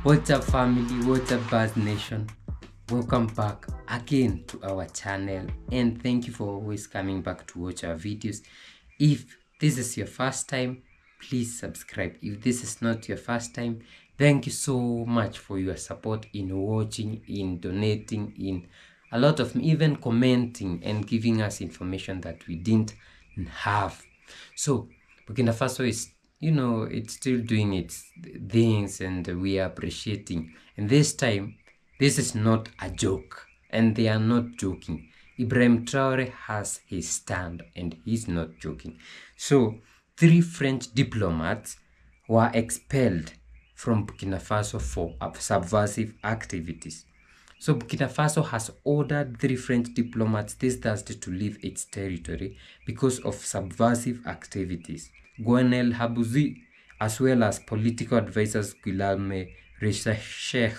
What's up family, what's up Buzz Nation? Welcome back again to our channel and thank you for always coming back to watch our videos. If this is your first time, please subscribe. If this is not your first time, thank you so much for your support in watching, in donating, in a lot of even commenting and giving us information that we didn't have. So Burkina Faso is, it's still doing its things and we are appreciating. And this time, this is not a joke and they are not joking. Ibrahim Traore has his stand and he's not joking. So 3 French diplomats were expelled from Burkina Faso for subversive activities. So Burkina Faso has ordered 3 French diplomats this Thursday to leave its territory because of subversive activities. Gwenel Habouzi, as well as political advisors Guillaume Recheche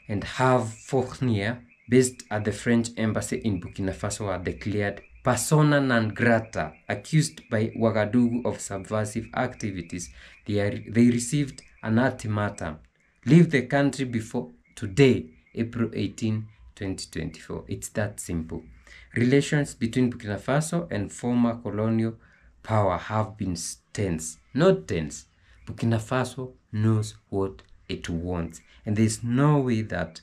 and Have Fournier, based at the French embassy in Burkina Faso, are declared persona non grata, accused by Ouagadougou of subversive activities. They received an ultimatum: leave the country before today, April 18, 2024. It's that simple. Relations between Burkina Faso and former colonial power have been tense. Not tense. Burkina Faso knows what it wants, and there's no way that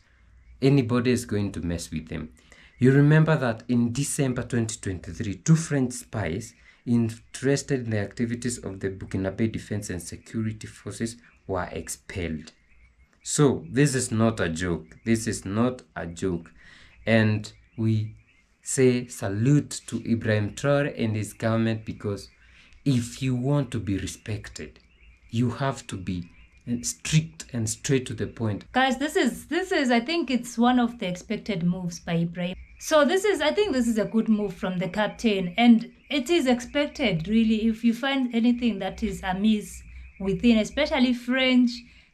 anybody is going to mess with them. You remember that in December 2023, 2 French spies interested in the activities of the Burkinabe Defense and Security Forces were expelled. So this is not a joke. This is not a joke. And we say salute to Ibrahim Traore and his government, because if you want to be respected, you have to be strict and straight to the point. Guys, this is I think it's one of the expected moves by Ibrahim. So I think this is a good move from the captain, and it is expected really. If you find anything that is amiss within, especially French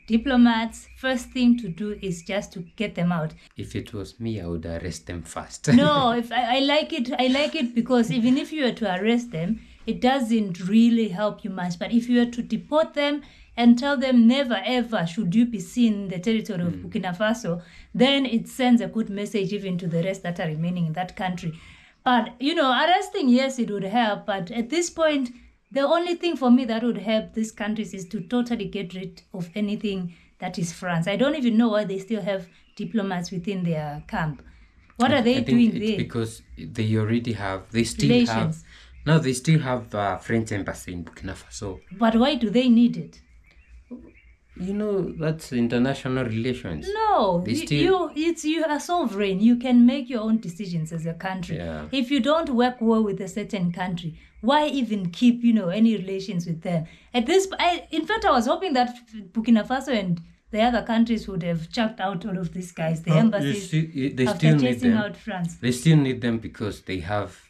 diplomats, first thing to do is just to get them out. If it was me, I would arrest them first. No, if I like it because even if you were to arrest them, it doesn't really help you much. But if you were to deport them and tell them never ever should you be seen in the territory of Burkina Faso, then it sends a good message even to the rest that are remaining in that country. But arresting, yes, it would help, but at this point, the only thing for me that would help these countries is to totally get rid of anything that is France. I don't even know why they still have diplomats within their camp. What are they doing there? Because they already have, they still Relations. have a French embassy in Burkina Faso. But why do they need it? That's international relations. No, you are sovereign. You can make your own decisions as a country. Yeah. If you don't work well with a certain country, why even keep any relations with them? In fact, I was hoping that Burkina Faso and the other countries would have chucked out all of these guys, the embassies, they after still need chasing them. out France. They still need them because they have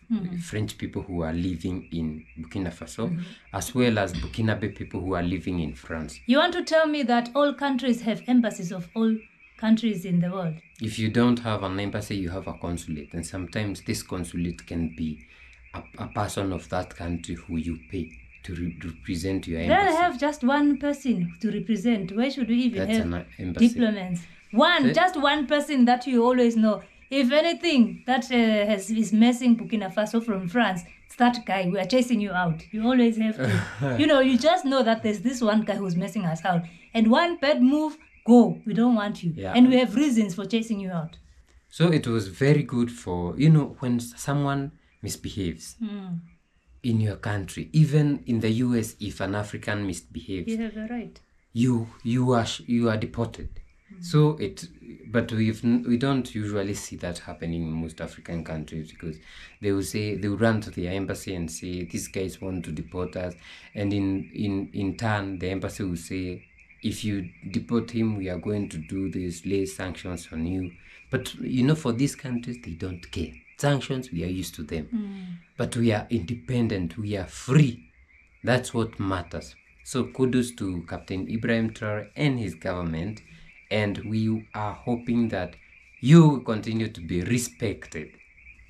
French people who are living in Burkina Faso, as well as Burkinabe people who are living in France. You want to tell me that all countries have embassies of all countries in the world? If you don't have an embassy, you have a consulate. And sometimes this consulate can be a person of that country who you pay to represent your embassy. Then have just one person to represent. Why should we even have diplomats? Just one person that you always know. If anything that is messing Burkina Faso from France, it's that guy. We are chasing you out. You always have to, you just know that there's this one guy who's messing us out. And one bad move, go. We don't want you. Yeah. And we have reasons for chasing you out. So it was very good for, when someone misbehaves in your country, even in the US, if an African misbehaves, You have a right. you are deported. So but we don't usually see that happening in most African countries, because they will run to the embassy and say these guys want to deport us, and in turn the embassy will say, if you deport him, we are going to do this, lay sanctions on you. But for these countries, they don't care. Sanctions, we are used to them. But we are independent, we are free. That's what matters. So kudos to Captain Ibrahim Traore and his government, and we are hoping that you will continue to be respected.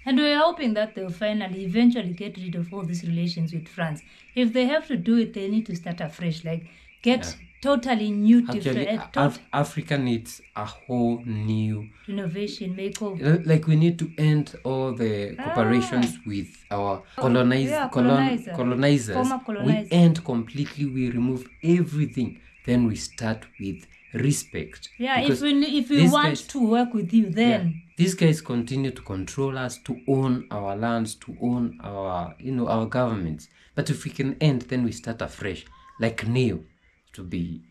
And we're hoping that they'll eventually get rid of all these relations with France. If they have to do it, they need to start afresh. Like, get totally new, Actually, different, Africa needs a whole new innovation makeover. like we need to end all the cooperations with our colonizer. colonizers. Former We colonizer. end completely, we remove everything, then we start with respect. Yeah, Because if we these want guys, to work with you, then these guys continue to control us, to own our lands, to own our our governments. But if we can end, then we start afresh, like new, to be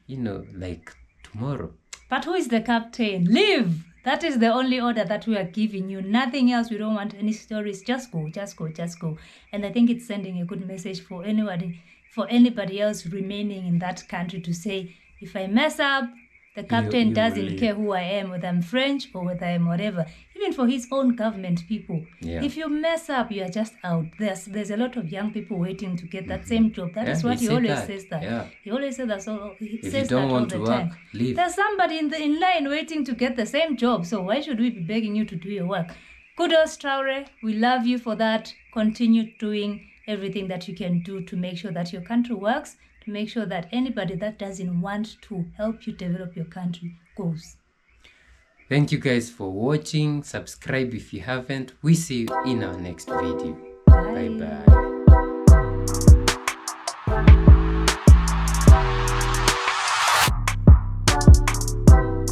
like tomorrow. But who is the captain? Leave! That is the only order that we are giving you. Nothing else. We don't want any stories. Just go, just go, just go. And I think it's sending a good message for anybody else remaining in that country to say, if I mess up, the captain you doesn't leave. care who I am, whether I'm French or whether I'm whatever. Even for his own government people. Yeah. If you mess up, you are just out. There's a lot of young people waiting to get that same job. That is what he always says that. Yeah. He always says that. So he If says you don't that want all to the work, time. leave. There's somebody in line waiting to get the same job. So why should we be begging you to do your work? Kudos, Traore. We love you for that. Continue doing everything that you can do to make sure that your country works, to make sure that anybody that doesn't want to help you develop your country goes. Thank you guys for watching. Subscribe if you haven't. We see you in our next video. Bye. Bye bye.